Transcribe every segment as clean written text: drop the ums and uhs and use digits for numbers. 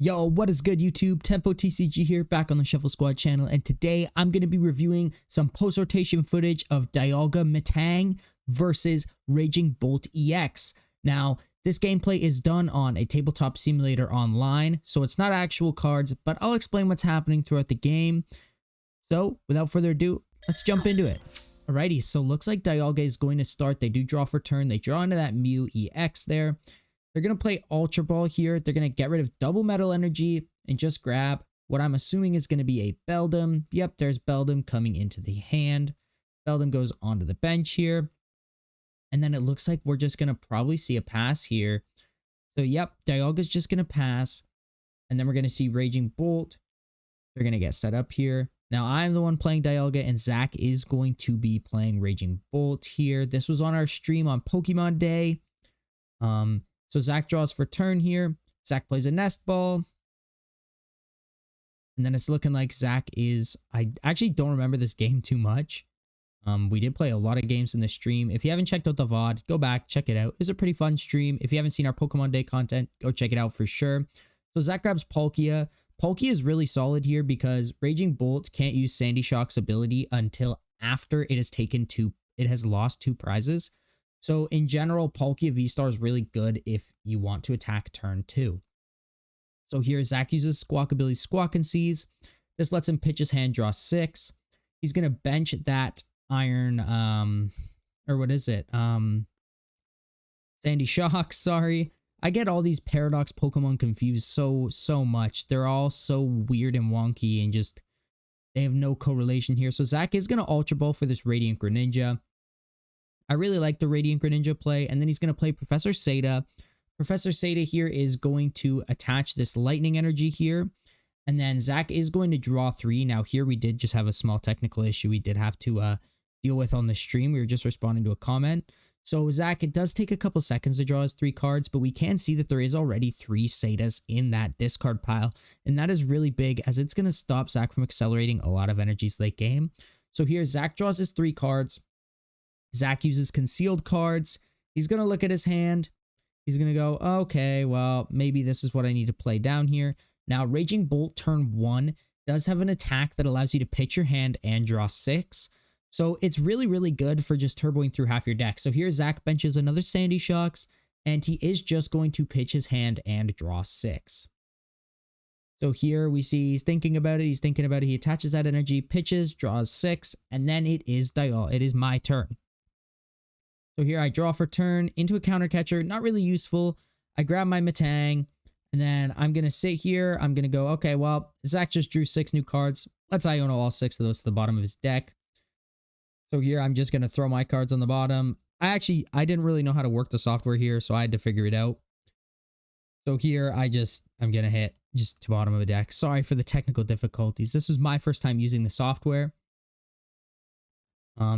Yo, what is good YouTube? Tempo TCG here, back on the Shuffle Squad channel, and today I'm going to be reviewing some post-rotation footage of Dialga Metang versus Raging Bolt EX. Now, this gameplay is done on a tabletop simulator online, so it's not actual cards, but I'll explain what's happening throughout the game. So, without further ado, let's jump into it. Alrighty, so looks like Dialga is going to start. They do draw for turn. They draw into that Mew EX there. They're going to play Ultra Ball here. They're going to get rid of double metal energy and just grab what I'm assuming is going to be a Beldum. Yep, there's Beldum coming into the hand. Beldum goes onto the bench here. And then it looks like we're just going to probably see a pass here. So yep, Dialga's just going to pass. And then we're going to see Raging Bolt. They're going to get set up here. Now I'm the one playing Dialga and Zach is going to be playing Raging Bolt here. This was on our stream on Pokemon Day. So Zach draws for turn here. Zach plays a Nest Ball. And then it's looking like Zach is... I actually don't remember this game too much. We did play a lot of games in the stream. If you haven't checked out the VOD, go back, check it out. It's a pretty fun stream. If you haven't seen our Pokemon Day content, go check it out for sure. So Zach grabs Palkia. Palkia is really solid here because Raging Bolt can't use Sandy Shock's ability until after it has lost 2 prizes. So in general, Palkia VSTAR is really good if you want to attack turn 2. So here Zach uses Squawkabilly's Squawk and Seize. This lets him pitch his hand, draw 6. He's going to bench that Iron, or what is it? Sandy Shock, sorry. I get all these Paradox Pokemon confused so much. They're all so weird and wonky and just, they have no correlation here. So Zach is going to Ultra Ball for this Radiant Greninja. I really like the Radiant Greninja play, and then he's going to play Professor Seda. Professor Seda here is going to attach this Lightning Energy here, and then Zach is going to draw 3. Now here we did just have a small technical issue we did have to deal with on the stream. We were just responding to a comment. So Zach, it does take a couple seconds to draw his 3 cards, but we can see that there is already 3 Sedas in that discard pile, and that is really big as it's going to stop Zach from accelerating a lot of energies late game. So here Zach draws his 3 cards. Zach uses concealed cards. He's going to look at his hand. He's going to go, okay, well, maybe this is what I need to play down here. Now, Raging Bolt turn 1 does have an attack that allows you to pitch your hand and draw 6. So it's really, really good for just turboing through half your deck. So here Zach benches another Sandy Shocks, and he is just going to pitch his hand and draw 6. So here we see he's thinking about it. He's thinking about it. He attaches that energy, pitches, draws 6, and then it is Dialga. It is my turn. So here I draw for turn into a counter catcher. Not really useful. I grab my Metang, and then I'm going to sit here. I'm going to go, okay, well, Zach just drew 6 new cards. Let's Iono all 6 of those to the bottom of his deck. So here I'm just going to throw my cards on the bottom. I didn't really know how to work the software here, so I had to figure it out. So here I'm going to hit just to bottom of the deck. Sorry for the technical difficulties. This is my first time using the software.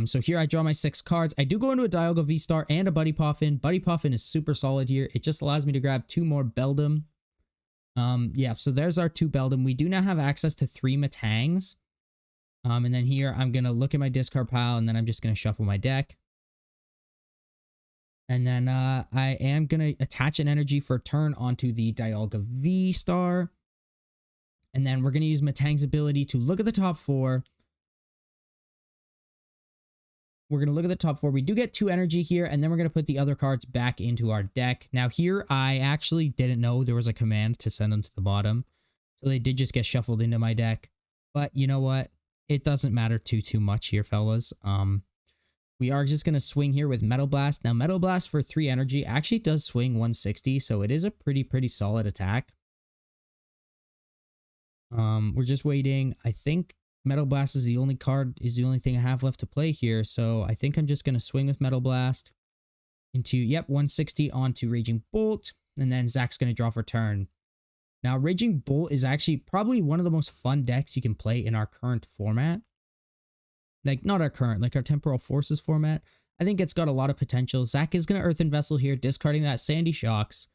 So here I draw my 6 cards. I do go into a Dialga VSTAR and a Buddy Poffin. Buddy Poffin is super solid here. It just allows me to grab 2 more Beldum. Yeah, so there's our 2 Beldum. We do now have access to 3 Metangs. And then here I'm going to look at my discard pile, and then I'm just going to shuffle my deck. And then I am going to attach an energy for turn onto the Dialga VSTAR. And then we're going to use Metang's ability to look at the top 4. We're going to look at the top 4. We do get 2 energy here, and then we're going to put the other cards back into our deck. Now here, I actually didn't know there was a command to send them to the bottom. So they did just get shuffled into my deck. But you know what? It doesn't matter too much here, fellas. We are just going to swing here with Metal Blast. Now, Metal Blast for 3 energy actually does swing 160, so it is a pretty solid attack. We're just waiting. I think Metal Blast is the only thing I have left to play here, so I think I'm just going to swing with Metal Blast into, yep, 160 onto Raging Bolt, and then Zach's going to draw for turn. Now, Raging Bolt is actually probably one of the most fun decks you can play in our current format. Like, not our current, like our Temporal Forces format. I think it's got a lot of potential. Zach is going to Earthen Vessel here, discarding that Sandy Shocks.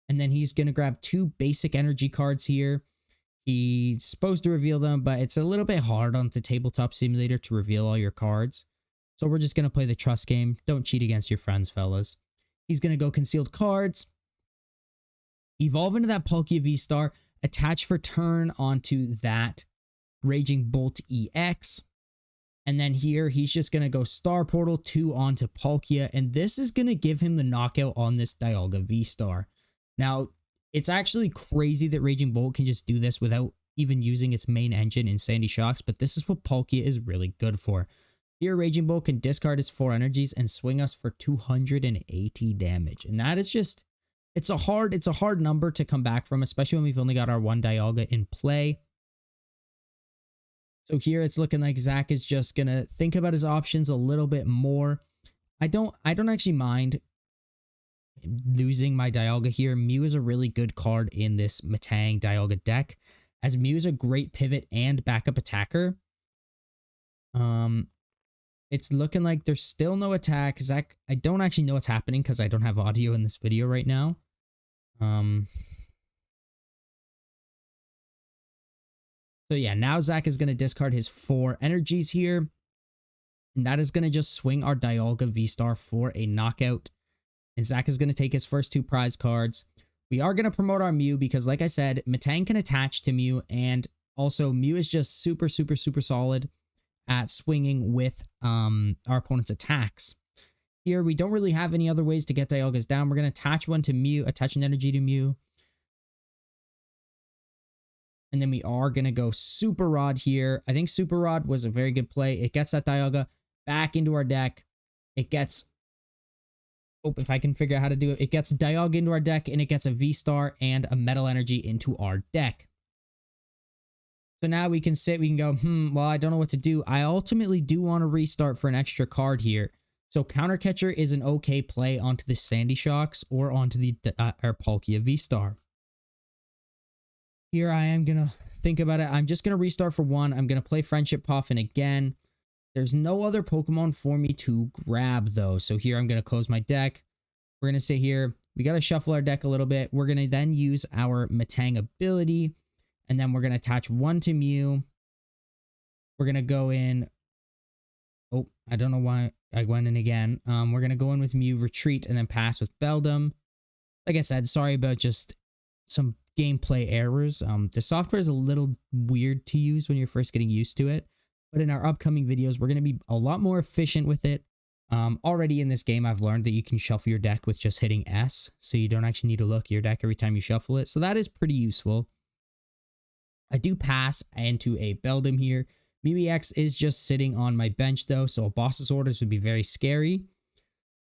And then he's going to grab 2 basic energy cards here. He's supposed to reveal them, but it's a little bit hard on the tabletop simulator to reveal all your cards. So we're just going to play the trust game. Don't cheat against your friends, fellas. He's going to go concealed cards. Evolve into that Palkia VSTAR. attach for turn onto that Raging Bolt EX. And then here, he's just going to go Star Portal 2 onto Palkia. And this is going to give him the knockout on this Dialga V-Star. Now, it's actually crazy that Raging Bolt can just do this without even using its main engine in Sandy Shocks. But this is what Palkia is really good for. Here, Raging Bolt can discard its 4 energies and swing us for 280 damage. And that is just, it's a hard number to come back from, especially when we've only got our 1 Dialga in play. So here it's looking like Zach is just going to think about his options a little bit more. I don't actually mind losing my Dialga here. Mew is a really good card in this Metang Dialga deck, as Mew is a great pivot and backup attacker. It's looking like there's still no attack. Zach, I don't actually know what's happening because I don't have audio in this video right now. So yeah, now Zach is going to discard his 4 energies here. And that is going to just swing our Dialga V-Star for a knockout. And Zach is going to take his first 2 prize cards. We are going to promote our Mew because, like I said, Metang can attach to Mew. And also, Mew is just super solid at swinging with our opponent's attacks. Here, we don't really have any other ways to get Dialgas down. We're going to attach one to Mew, attach an energy to Mew. And then we are going to go Super Rod here. I think Super Rod was a very good play. It gets that Dialga back into our deck. It gets, if I can figure out how to do it, it gets Dialga into our deck, and it gets a V-Star and a Metal Energy into our deck. So now we can sit, we can go, well, I don't know what to do. I ultimately do want to restart for an extra card here. So Counter Catcher is an okay play onto the Sandy Shocks or onto the Palkia V-Star. Here I am going to think about it. I'm just going to restart for 1. I'm going to play Friendship Poffin again. There's no other Pokemon for me to grab, though. So here I'm going to close my deck. We're going to sit here. We got to shuffle our deck a little bit. We're going to then use our Metang ability. And then we're going to attach 1 to Mew. We're going to go in. Oh, I don't know why I went in again. We're going to go in with Mew, retreat, and then pass with Beldum. Like I said, sorry about just some gameplay errors. The software is a little weird to use when you're first getting used to it, but in our upcoming videos we're going to be a lot more efficient with it. Already in this game I've learned that you can shuffle your deck with just hitting S, so you don't actually need to look at your deck every time you shuffle it, so that is pretty useful. I do pass into a Beldum here. Mew EX is just sitting on my bench though, so a Boss's Orders would be very scary.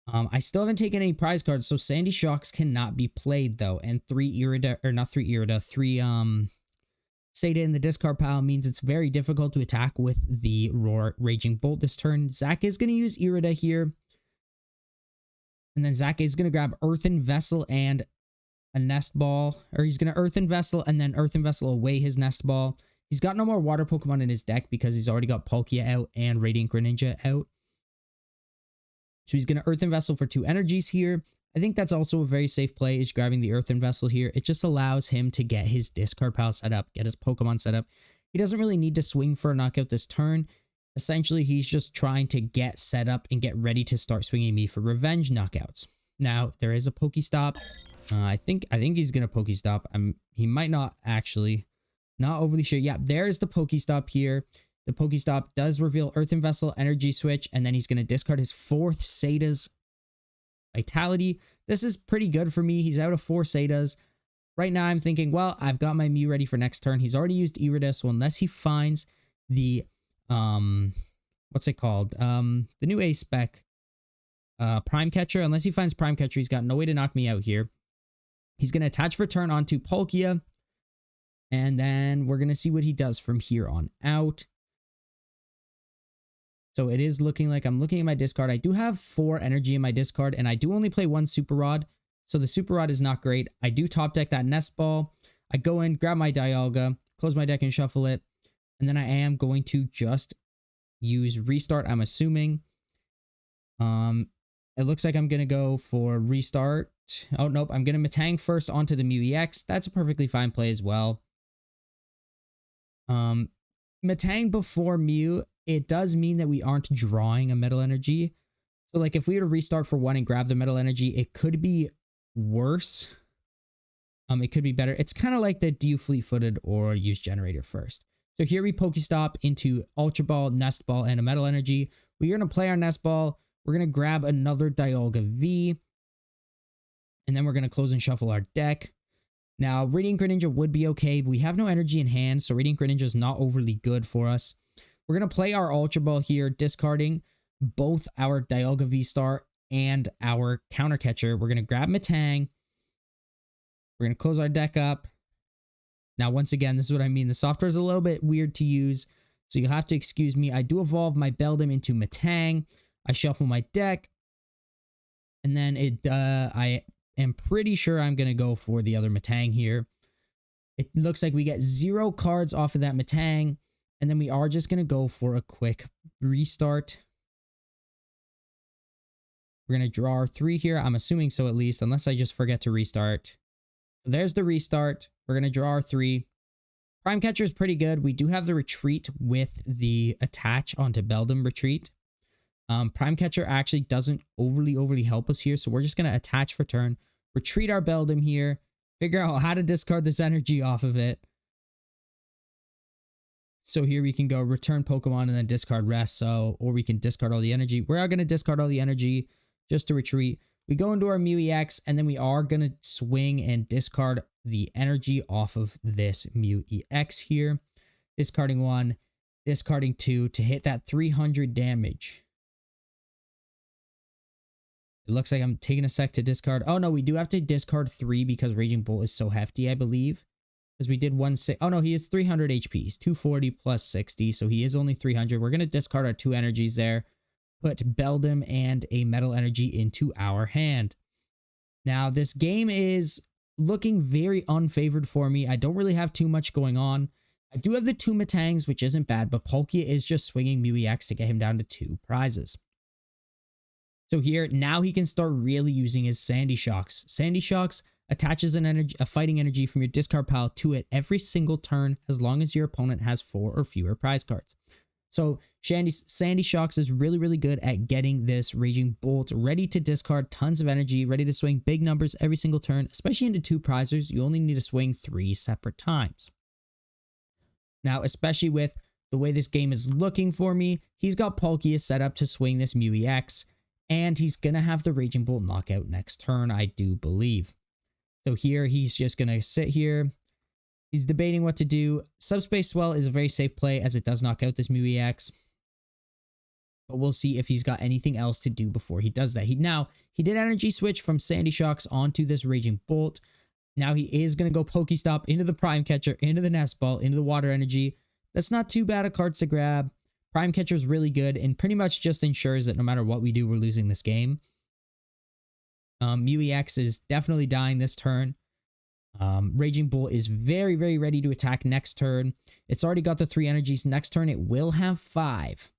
I still haven't taken any prize cards, so Sandy Shocks cannot be played though, and 3 Irida, or not 3 Irida, 3 Seda in the discard pile means it's very difficult to attack with the Raging Bolt this turn. Zach is going to use Irida here, and then Zach is going to grab Earthen Vessel and a Nest Ball, or he's going to Earthen Vessel and then Earthen Vessel away his Nest Ball. He's got no more water Pokemon in his deck because he's already got Palkia out and Radiant Greninja out. So he's going to Earthen Vessel for 2 energies here. I think that's also a very safe play, is grabbing the Earthen Vessel here. It just allows him to get his discard pile set up, get his Pokemon set up. He doesn't really need to swing for a knockout this turn. Essentially, he's just trying to get set up and get ready to start swinging me for revenge knockouts. Now, there is a PokéStop. I think he's going to PokéStop. He might not actually. Not overly sure. Yeah, there's the PokéStop here. The PokéStop does reveal Earthen Vessel, Energy Switch, and then he's going to discard his 4th Seda's Vitality. This is pretty good for me. He's out of 4 Sedas. Right now, I'm thinking, well, I've got my Mew ready for next turn. He's already used Irida, so unless he finds the, what's it called? The new A-Spec Prime Catcher. Unless he finds Prime Catcher, he's got no way to knock me out here. He's going to attach for turn onto Palkia. And then we're going to see what he does from here on out. So it is looking like I'm looking at my discard. I do have 4 energy in my discard, and I do only play 1 Super Rod. So the Super Rod is not great. I do top deck that Nest Ball. I go in, grab my Dialga, close my deck and shuffle it. And then I am going to just use Restart, I'm assuming. It looks like I'm going to go for Restart. Oh, nope. I'm going to Metang first onto the Mew EX. That's a perfectly fine play as well. Metang before Mew, it does mean that we aren't drawing a Metal Energy. So like if we were to restart for 1 and grab the Metal Energy, it could be worse It could be better. It's kind of like the do you fleet-footed or use generator first. So here we PokéStop into Ultra Ball, Nest Ball, and a Metal Energy. We're going to play our Nest Ball. We're going to grab another Dialga V. And then we're going to close and shuffle our deck. Now, Radiant Greninja would be okay. We have no energy in hand, so Radiant Greninja is not overly good for us. We're going to play our Ultra Ball here, discarding both our Dialga VSTAR and our counter catcher. We're going to grab Metang. We're going to close our deck up. Now, once again, this is what I mean. The software is a little bit weird to use, so you'll have to excuse me. I do evolve my Beldum into Metang. I shuffle my deck. And then I am pretty sure I'm going to go for the other Metang here. It looks like we get 0 cards off of that Metang. And then we are just going to go for a quick restart. We're going to draw our 3 here. I'm assuming so at least, unless I just forget to restart. So there's the restart. We're going to draw our 3. Prime Catcher is pretty good. We do have the retreat with the attach onto Beldum retreat. Prime Catcher actually doesn't overly help us here. So we're just going to attach for turn. Retreat our Beldum here. Figure out how to discard this energy off of it. So here we can go return Pokemon and then discard rest. So, or we can discard all the energy. We're going to discard all the energy just to retreat. We go into our Mew EX and then we are going to swing and discard the energy off of this Mew EX here. Discarding 1, discarding 2 to hit that 300 damage. It looks like I'm taking a sec to discard. Oh no, we do have to discard 3 because Raging Bolt is so hefty, I believe. Because we did 1/6. Oh no, he is 300 HP. He's 240 plus 60, so he is only 300. We're going to discard our 2 energies there. Put Beldum and a Metal Energy into our hand. Now, this game is looking very unfavored for me. I don't really have too much going on. I do have the 2 Metangs, which isn't bad, but Palkia is just swinging Mew EX to get him down to 2 prizes. So here, now he can start really using his Sandy Shocks. Sandy Shocks attaches a fighting energy from your discard pile to it every single turn as long as your opponent has 4 or fewer prize cards. So Sandy Shocks is really good at getting this Raging Bolt ready to discard tons of energy, ready to swing big numbers every single turn, especially into 2 prizers. You only need to swing 3 separate times. Now, especially with the way this game is looking for me, he's got Palkia set up to swing this Mew EX, and he's going to have the Raging Bolt knockout next turn, I do believe. So here, he's just going to sit here. He's debating what to do. Subspace Swell is a very safe play as it does knock out this Mew EX. But we'll see if he's got anything else to do before he does that. He did energy switch from Sandy Shocks onto this Raging Bolt. Now he is going to go PokéStop into the Prime Catcher, into the Nest Ball, into the Water Energy. That's not too bad of cards to grab. Prime Catcher is really good and pretty much just ensures that no matter what we do, we're losing this game. Mew EX is definitely dying this turn. Raging Bolt is very ready to attack next turn. It's already got the 3 energies. Next turn, it will have 5.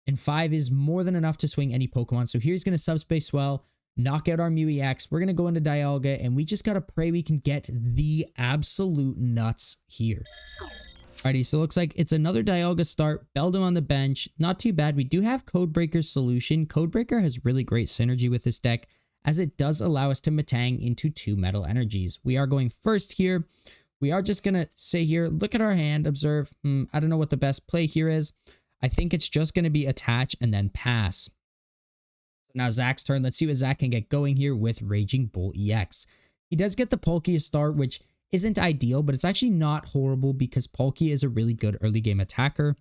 And 5 is more than enough to swing any Pokemon. So here's going to Subspace Swell, knock out our Mew EX. We're going to go into Dialga, and we just got to pray we can get the absolute nuts here. Alrighty, so it looks like it's another Dialga start. Beldum on the bench. Not too bad. We do have Codebreaker's solution. Codebreaker has really great synergy with this deck, as it does allow us to Metang into 2 Metal Energies. We are going first here. We are just going to sit here, look at our hand, observe. I don't know what the best play here is. I think it's just going to be attach and then pass. Now Zach's turn. Let's see what Zach can get going here with Raging Bolt EX. He does get the Palkia start, which isn't ideal, but it's actually not horrible because Palkia is a really good early game attacker.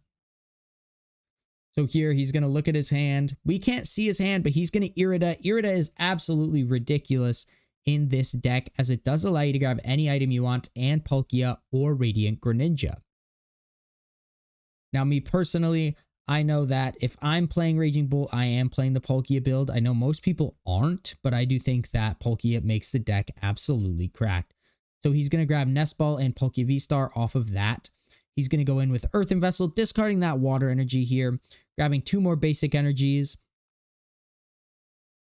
So here he's going to look at his hand. We can't see his hand, but he's going to Irida. Irida is absolutely ridiculous in this deck as it does allow you to grab any item you want and Palkia or Radiant Greninja. Now me personally, I know that if I'm playing Raging Bolt, I am playing the Palkia build. I know most people aren't, but I do think that Palkia makes the deck absolutely cracked. So he's going to grab Nest Ball and Palkia VSTAR off of that. He's going to go in with Earthen Vessel, discarding that Water Energy here, grabbing 2 more basic energies.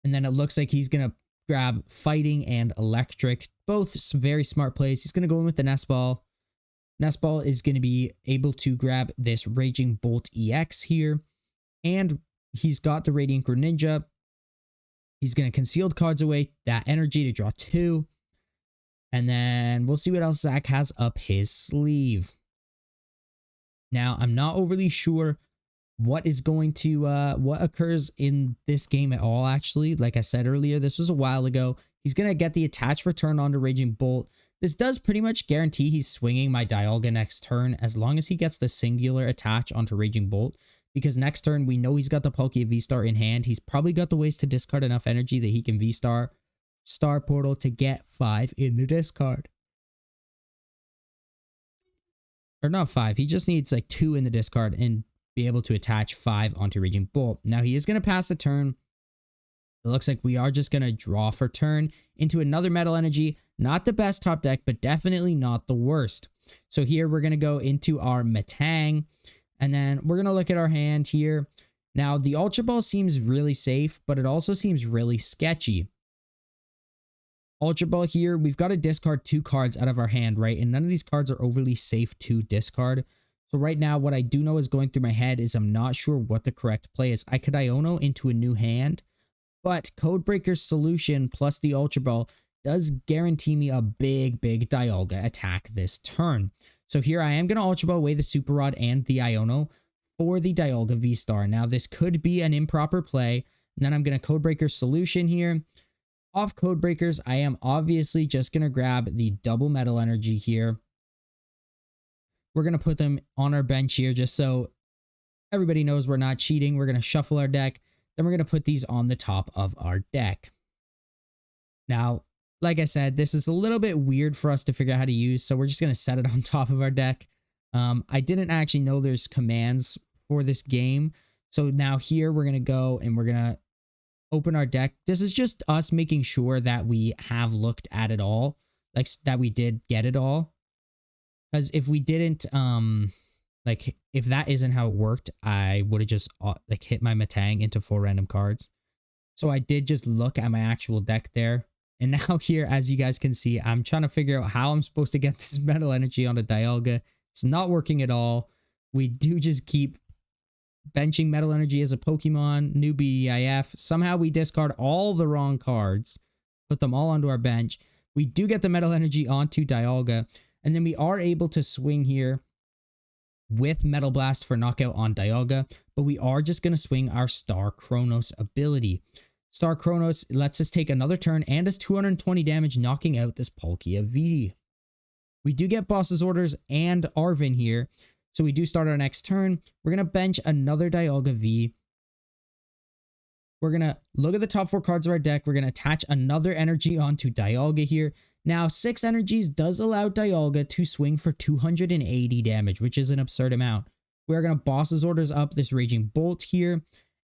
And then it looks like he's going to grab Fighting and Electric, both very smart plays. He's going to go in with the Nest Ball. Nest Ball is going to be able to grab this Raging Bolt EX here. And he's got the Radiant Greninja. He's going to concealed cards away that energy to draw 2. And then we'll see what else Zach has up his sleeve. Now, I'm not overly sure what is going to, what occurs in this game at all, actually. Like I said earlier, this was a while ago. He's going to get the attach return onto Raging Bolt. This does pretty much guarantee he's swinging my Dialga next turn as long as he gets the singular attach onto Raging Bolt. Because next turn, we know he's got the Palkia V-Star in hand. He's probably got the ways to discard enough energy that he can V-Star Star Portal to get 5 in the discard. Or not 5, he just needs like 2 in the discard and be able to attach 5 onto Raging Bolt. Now he is going to pass a turn. It looks like we are just going to draw for turn into another Metal Energy. Not the best top deck, but definitely not the worst. So here we're going to go into our Metang. And then we're going to look at our hand here. Now the Ultra Ball seems really safe, but it also seems really sketchy. Ultra Ball here, we've got to discard 2 cards out of our hand, right? And none of these cards are overly safe to discard. So right now, what I do know is going through my head is I'm not sure what the correct play is. I could Iono into a new hand, but Codebreaker's solution plus the Ultra Ball does guarantee me a big Dialga attack this turn. So here I am going to Ultra Ball away the Super Rod and the Iono for the Dialga V-Star. Now this could be an improper play. And then I'm going to Codebreaker's solution here. Off Codebreakers, I am obviously just going to grab the double Metal Energy here. We're going to put them on our bench here just so everybody knows we're not cheating. We're going to shuffle our deck. Then we're going to put these on the top of our deck. Now, like I said, this is a little bit weird for us to figure out how to use, so we're just going to set it on top of our deck. I didn't actually know there's commands for this game. So now here we're going to go and we're going to open our deck. This is just us making sure that we have looked at it all, like that we did get it all. Because if we didn't, like if that isn't how it worked, I would have just like hit my Metang into 4 random cards. So I did just look at my actual deck there. And now here, as you guys can see, I'm trying to figure out how I'm supposed to get this Metal Energy onto Dialga. It's not working at all. We do just keep benching Metal Energy as a Pokemon, new BEIF. Somehow we discard all the wrong cards, put them all onto our bench. We do get the Metal Energy onto Dialga, and then we are able to swing here with Metal Blast for knockout on Dialga, but we are just going to swing our Star Chronos ability. Star Chronos lets us take another turn and does 220 damage, knocking out this Palkia V. We do get Boss's Orders and Arven here. So we do start our next turn. We're going to bench another Dialga V. We're going to look at the top 4 cards of our deck. We're going to attach another energy onto Dialga here. Now, 6 energies does allow Dialga to swing for 280 damage, which is an absurd amount. We're going to Boss's Orders up this Raging Bolt here.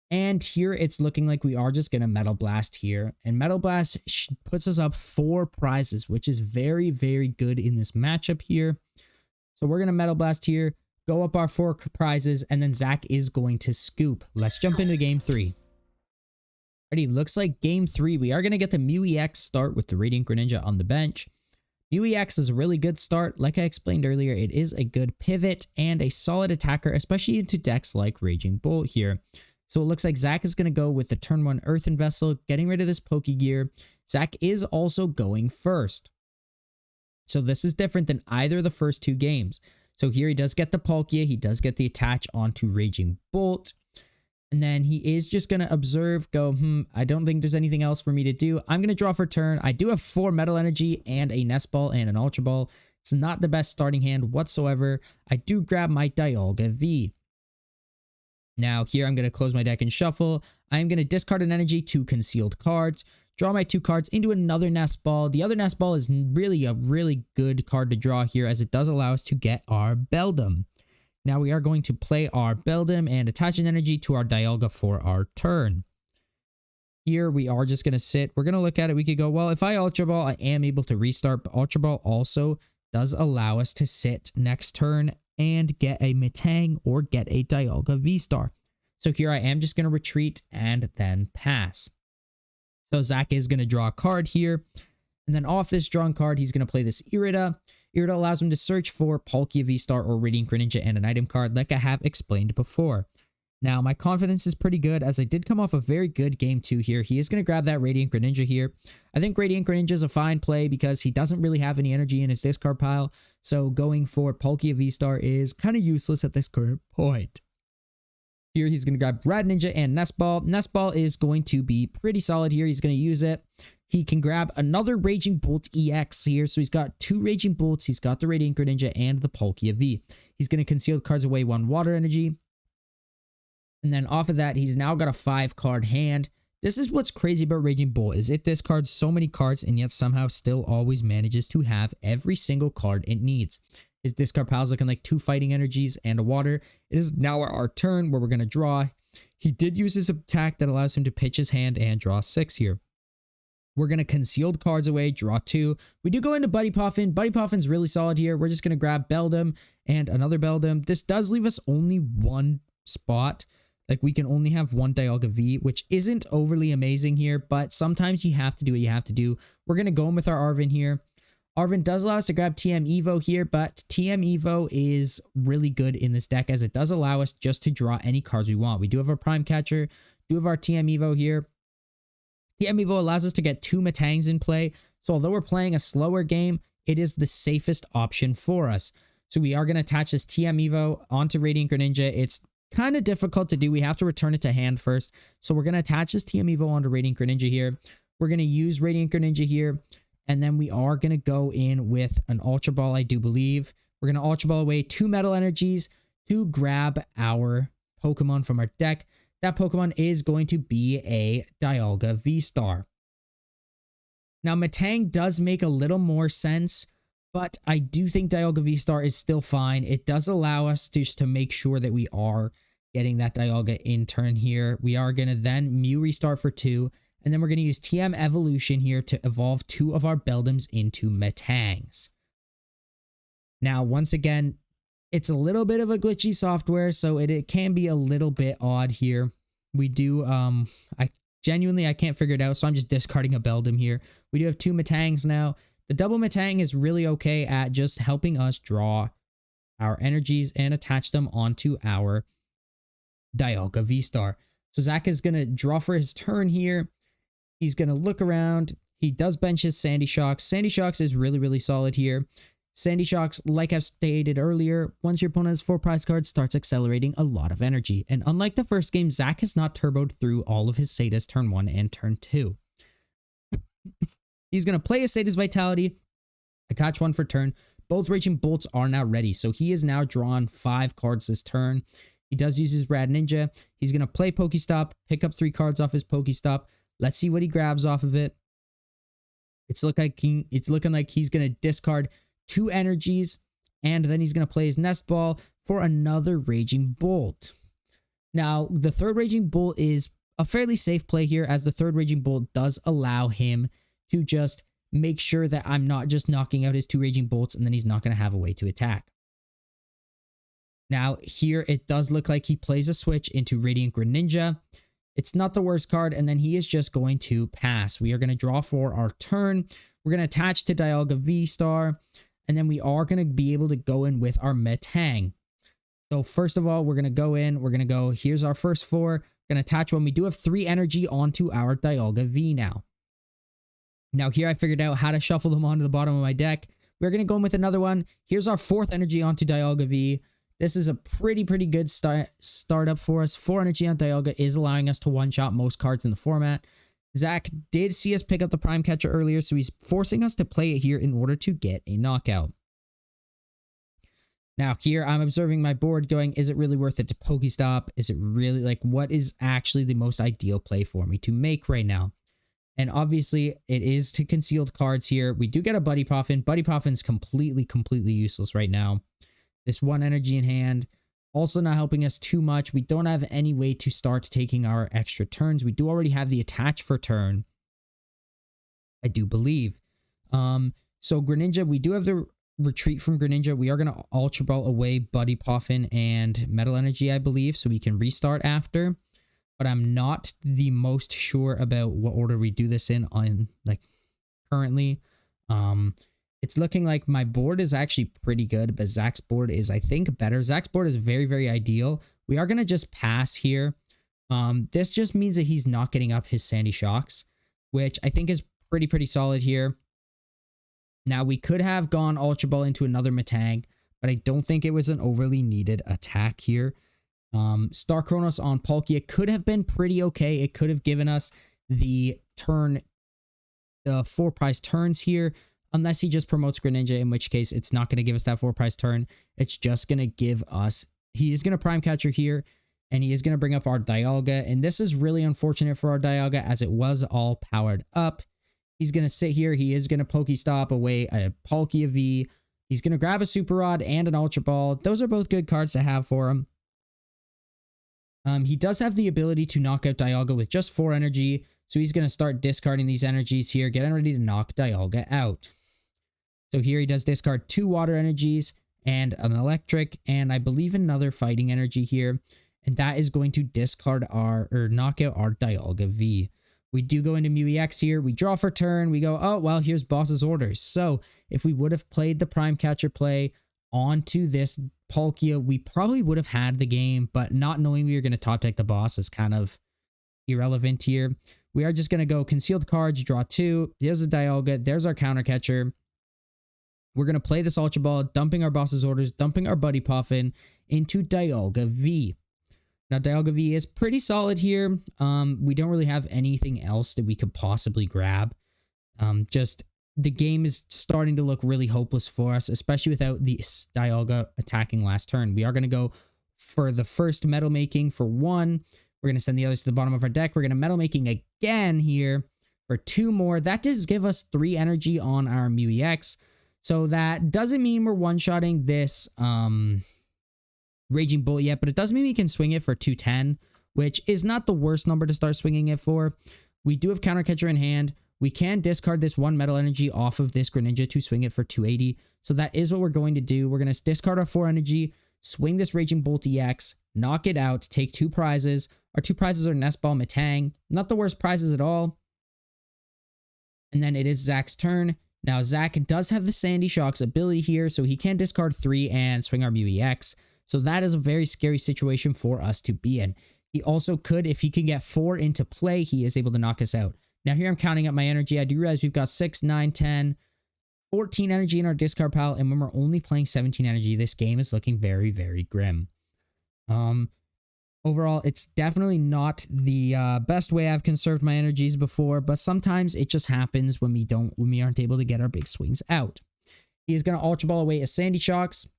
And here it's looking like we are just going to Metal Blast here. And Metal Blast puts us up 4 prizes, which is very good in this matchup here. So we're going to Metal Blast here. Go up our 4 prizes, and then Zach is going to scoop. Let's jump into game 3. Alrighty, looks like game 3, we are going to get the Mew EX start with the Radiant Greninja on the bench. Mew EX is a really good start. Like I explained earlier, it is a good pivot and a solid attacker, especially into decks like Raging Bolt here. So it looks like Zach is going to go with the turn 1 Earthen Vessel, getting rid of this Pokegear. Zach is also going first. So this is different than either of the first 2 games. So here he does get the Palkia, he does get the attach onto Raging Bolt, and then he is just going to observe, go, I don't think there's anything else for me to do. I'm going to draw for turn. I do have 4 Metal Energy and a Nest Ball and an Ultra Ball. It's not the best starting hand whatsoever. I do grab my Dialga V. Now here I'm going to close my deck and shuffle. I'm going to discard an energy to concealed cards. Draw my 2 cards into another Nest Ball. The other Nest Ball is really a really good card to draw here as it does allow us to get our Beldum. Now we are going to play our Beldum and attach an energy to our Dialga for our turn. Here we are just going to sit. We're going to look at it. We could go, well, if I Ultra Ball, I am able to restart. But Ultra Ball also does allow us to sit next turn and get a Metang or get a Dialga V-Star. So here I am just going to retreat and then pass. So Zach is going to draw a card here. And then off this drawn card, he's going to play this Irida. Irida allows him to search for Palkia V-Star or Radiant Greninja and an item card like I have explained before. Now, my confidence is pretty good as I did come off a very good game 2 here. He is going to grab that Radiant Greninja here. I think Radiant Greninja is a fine play because he doesn't really have any energy in his discard pile. So going for Palkia V-Star is kind of useless at this current point. Here he's going to grab Radiant Ninja and Nest Ball. Nest Ball is going to be pretty solid here. He's going to use it. He can grab another Raging Bolt EX here. So he's got 2 Raging Bolts. He's got the Radiant Greninja and the Palkia V. He's going to conceal cards away 1 Water Energy. And then off of that, he's now got a 5-card hand. This is what's crazy about Raging Bolt is it discards so many cards and yet somehow still always manages to have every single card it needs. His discard pile is looking like 2 Fighting Energies and a Water. It is now our turn where we're going to draw. He did use his attack that allows him to pitch his hand and draw 6 here. We're going to concealed cards away, draw 2. We do go into Buddy Poffin. Buddy Poffin's really solid here. We're just going to grab Beldum and another Beldum. This does leave us only 1 spot. Like we can only have 1 Dialga V, which isn't overly amazing here, but sometimes you have to do what you have to do. We're going to go in with our Arven here. Arven does allow us to grab TM Evo here, but TM Evo is really good in this deck as it does allow us just to draw any cards we want. We do have our Prime Catcher, do have our TM Evo here. TM Evo allows us to get 2 Metangs in play, so although we're playing a slower game, it is the safest option for us. So we are going to attach this TM Evo onto Radiant Greninja. It's kind of difficult to do. We have to return it to hand first. So we're going to attach this TM Evo onto Radiant Greninja here. We're going to use Radiant Greninja here. And then we are going to go in with an Ultra Ball, I do believe. We're going to Ultra Ball away 2 Metal Energies to grab our Pokemon from our deck. That Pokemon is going to be a Dialga V-Star. Now, Metang does make a little more sense, but I do think Dialga V-Star is still fine. It does allow us just to make sure that we are getting that Dialga in turn here. We are going to then Mew Restart for 2, and then we're going to use TM Evolution here to evolve 2 of our Beldums into Metangs. Now, once again, it's a little bit of a glitchy software, so it can be a little bit odd here. We do, I can't figure it out, so I'm just discarding a Beldum here. We do have 2 Metangs now. The double Metang is really okay at just helping us draw our energies and attach them onto our Dialga V-Star. So Zach is going to draw for his turn here. He's going to look around. He does bench his Sandy Shocks. Sandy Shocks is really, really solid here. Sandy Shocks, like I've stated earlier, once your opponent has 4 prize cards, starts accelerating a lot of energy. And unlike the first game, Zach has not turboed through all of his Sada's turn 1 and turn 2. He's going to play a Sada's Vitality, attach 1 for turn. Both Raging Bolts are now ready, so he is now drawn 5 cards this turn. He does use his Rad Ninja. He's going to play PokéStop, pick up 3 cards off his PokéStop. Let's see what he grabs off of it. It's looking like he's going to discard 2 energies, and then he's going to play his Nest Ball for another Raging Bolt. Now, the 3rd Raging Bolt is a fairly safe play here, as the 3rd Raging Bolt does allow him to just make sure that I'm not just knocking out his 2 Raging Bolts, and then he's not going to have a way to attack. Now, here it does look like he plays a switch into Radiant Greninja. It's not the worst card, and then he is just going to pass. We are going to draw for our turn. We're going to attach to Dialga V-Star, and then we are going to be able to go in with our Metang. So first of all, we're going to go in. We're going to go, here's our first 4. We're going to attach one. We do have 3 energy onto our Dialga V now. Now here I figured out how to shuffle them onto the bottom of my deck. We're going to go in with another one. Here's our 4th energy onto Dialga V. This is a pretty good startup for us. 4 energy on Dialga is allowing us to one-shot most cards in the format. Zach did see us pick up the Prime Catcher earlier, so he's forcing us to play it here in order to get a knockout. Now here I'm observing my board going, is it really worth it to PokéStop? Is it really, like, what is actually the most ideal play for me to make right now? And obviously it is to concealed cards here. We do get a Buddy Poffin. Buddy Poffin's completely useless right now. This 1 energy in hand, also not helping us too much. We don't have any way to start taking our extra turns. We do already have the attach for turn, I do believe. So Greninja, we do have the retreat from Greninja. We are going to Ultra Ball away Buddy Poffin and Metal Energy, I believe, so we can restart after. But I'm not the most sure about what order we do this in on, like, currently. it's looking like my board is actually pretty good, but Zach's board is, I think, better. Zach's board is very, very ideal. We are going to just pass here. This just means that he's not getting up his Sandy Shocks, which I think is pretty solid here. Now, we could have gone Ultra Ball into another Metang, but I don't think it was an overly needed attack here. Star Chronos on Palkia could have been pretty okay. It could have given us the turn, the 4 prize turns here, unless he just promotes Greninja, in which case it's not going to give us that 4 prize turn. It's just going to give us, he is going to Prime Catcher here, and he is going to bring up our Dialga, and this is really unfortunate for our Dialga as it was all powered up. He's going to sit here. He is going to PokéStop away a Palkia V. He's going to grab a Super Rod and an Ultra Ball. Those are both good cards to have for him. He does have the ability to knock out Dialga with just 4 energy, so he's going to start discarding these energies here, getting ready to knock Dialga out. So here he does discard 2 water energies and an electric, and I believe another fighting energy here, and that is going to discard our, or knock out our Dialga V. We do go into Mew EX here. We draw for turn. We go, oh, well, here's boss's orders. So if we would have played the Prime Catcher play onto this Palkia, we probably would have had the game, but not knowing we were going to top deck the boss is kind of irrelevant here. We are just going to go concealed cards, draw 2. There's a Dialga. There's our counter catcher. We're going to play this Ultra Ball, dumping our boss's orders, dumping our buddy Poffin into Dialga V. Now, Dialga V is pretty solid here. We don't really have anything else that we could possibly grab. Just the game is starting to look really hopeless for us, especially without the Dialga attacking last turn. We are going to go for the first metal making for 1. We're going to send the others to the bottom of our deck. We're going to metal making again here for 2 more. That does give us 3 energy on our Mew EX. So that doesn't mean we're one-shotting this Raging Bolt yet, but it does mean we can swing it for 210, which is not the worst number to start swinging it for. We do have Counter Catcher in hand. We can discard this 1 metal energy off of this Greninja to swing it for 280. So that is what we're going to do. We're going to discard our 4 energy, swing this Raging Bolt EX, knock it out, take 2 prizes. Our 2 prizes are Nest Ball, Metang. Not the worst prizes at all. And then it is Zach's turn. Now, Zach does have the Sandy Shocks ability here, so he can discard 3 and swing our Mew EX. So that is a very scary situation for us to be in. He also could, if he can get 4 into play, he is able to knock us out. Now here I'm counting up my energy. I do realize we've got 6, 9, 10, 14 energy in our discard pile, and when we're only playing 17 energy, this game is looking very, very grim. Overall, it's definitely not the best way I've conserved my energies before, but sometimes it just happens when we aren't able to get our big swings out. He is going to Ultra Ball away a Sandy Shocks.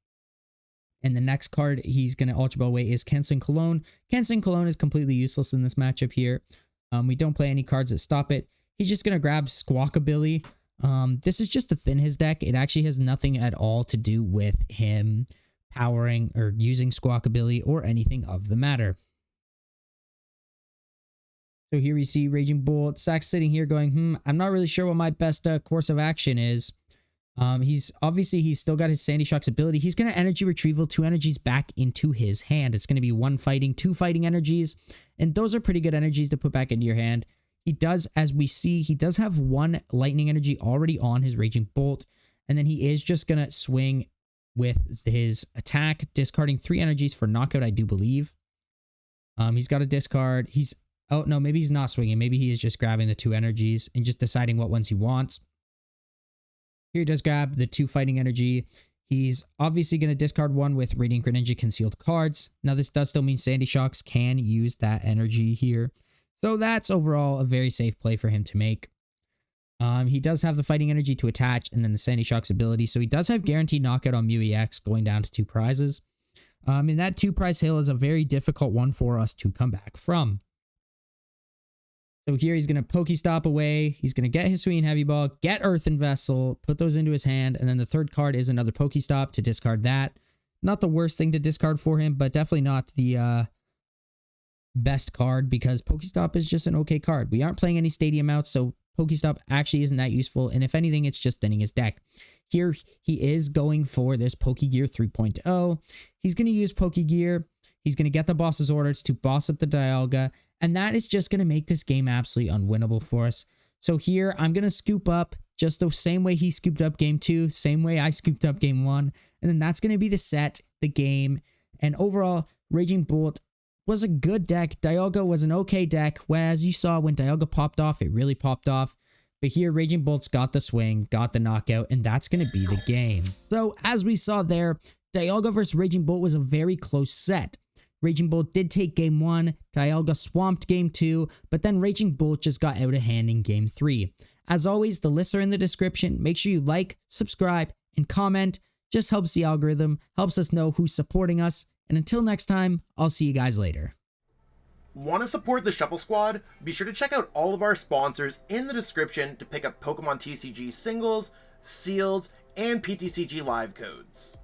And the next card he's going to Ultra Ball away is Kenson Cologne. Kenson Cologne is completely useless in this matchup here. We don't play any cards that stop it. He's just going to grab Squawkabilly. This is just to thin his deck. It actually has nothing at all to do with him powering or using Squawkabilly or anything of the matter. So here we see Raging Bolt. Zach's sitting here going, I'm not really sure what my best course of action is. He's still got his Sandy Shocks ability. He's going to energy retrieval 2 energies back into his hand. It's going to be 1 fighting, 2 fighting energies. And those are pretty good energies to put back into your hand. He does, as we see, he does have 1 lightning energy already on his Raging Bolt. And then he is just going to swing with his attack, discarding 3 energies for knockout, I do believe. He's got a discard. Oh, no, maybe he's not swinging. Maybe he is just grabbing the 2 energies and just deciding what ones he wants. Here he does grab the 2 fighting energy. He's obviously going to discard 1 with Radiant Greninja concealed cards. Now, this does still mean Sandy Shocks can use that energy here. So that's overall a very safe play for him to make. He does have the fighting energy to attach and then the Sandy Shocks ability. So he does have guaranteed knockout on Mew EX going down to 2 prizes. And that 2 prize hill is a very difficult one for us to come back from. So here he's going to PokéStop away. He's going to get Hisuian Heavy Ball, get Earthen Vessel, put those into his hand, and then the 3rd card is another PokéStop to discard that. Not the worst thing to discard for him, but definitely not the best card because PokéStop is just an okay card. We aren't playing any Stadium outs, so PokéStop actually isn't that useful, and if anything, it's just thinning his deck. Here he is going for this Pokégear 3.0. He's going to use Pokégear. He's going to get the boss's orders to boss up the Dialga, and that is just going to make this game absolutely unwinnable for us. So here, I'm going to scoop up just the same way he scooped up game 2, same way I scooped up game 1. And then that's going to be the set, the game. And overall, Raging Bolt was a good deck. Dialga was an okay deck. As you saw, when Dialga popped off, it really popped off. But here, Raging Bolt's got the swing, got the knockout, and that's going to be the game. So, as we saw there, Dialga versus Raging Bolt was a very close set. Raging Bolt did take game 1, Dialga swamped game 2, but then Raging Bolt just got out of hand in game 3. As always, the lists are in the description. Make sure you like, subscribe, and comment. Just helps the algorithm, helps us know who's supporting us. And until next time, I'll see you guys later. Want to support the Shuffle Squad? Be sure to check out all of our sponsors in the description to pick up Pokemon TCG singles, sealed, and PTCG live codes.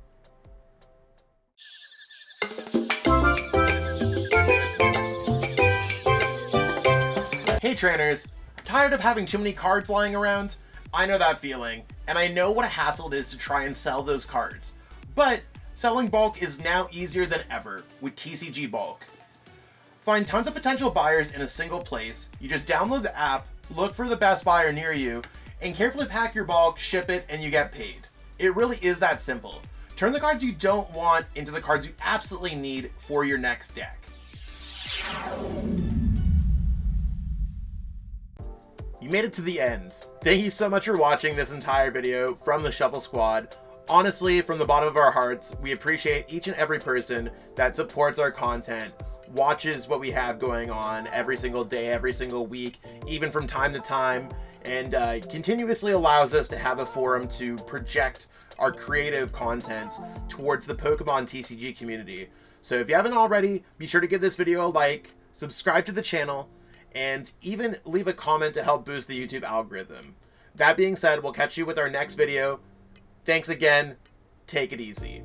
Hey trainers, tired of having too many cards lying around? I know that feeling, and I know what a hassle it is to try and sell those cards. But selling bulk is now easier than ever with TCG Bulk. Find tons of potential buyers in a single place. You just download the app, look for the best buyer near you, and carefully pack your bulk, ship it, and you get paid. It really is that simple. Turn the cards you don't want into the cards you absolutely need for your next deck. You made it to the end. Thank you so much for watching this entire video from the Shuffle Squad. Honestly, from the bottom of our hearts, we appreciate each and every person that supports our content, watches what we have going on every single day, every single week, even from time to time, and continuously allows us to have a forum to project our creative content towards the Pokemon TCG community. So if you haven't already, be sure to give this video a like, subscribe to the channel, and even leave a comment to help boost the YouTube algorithm. That being said, we'll catch you with our next video. Thanks again. Take it easy.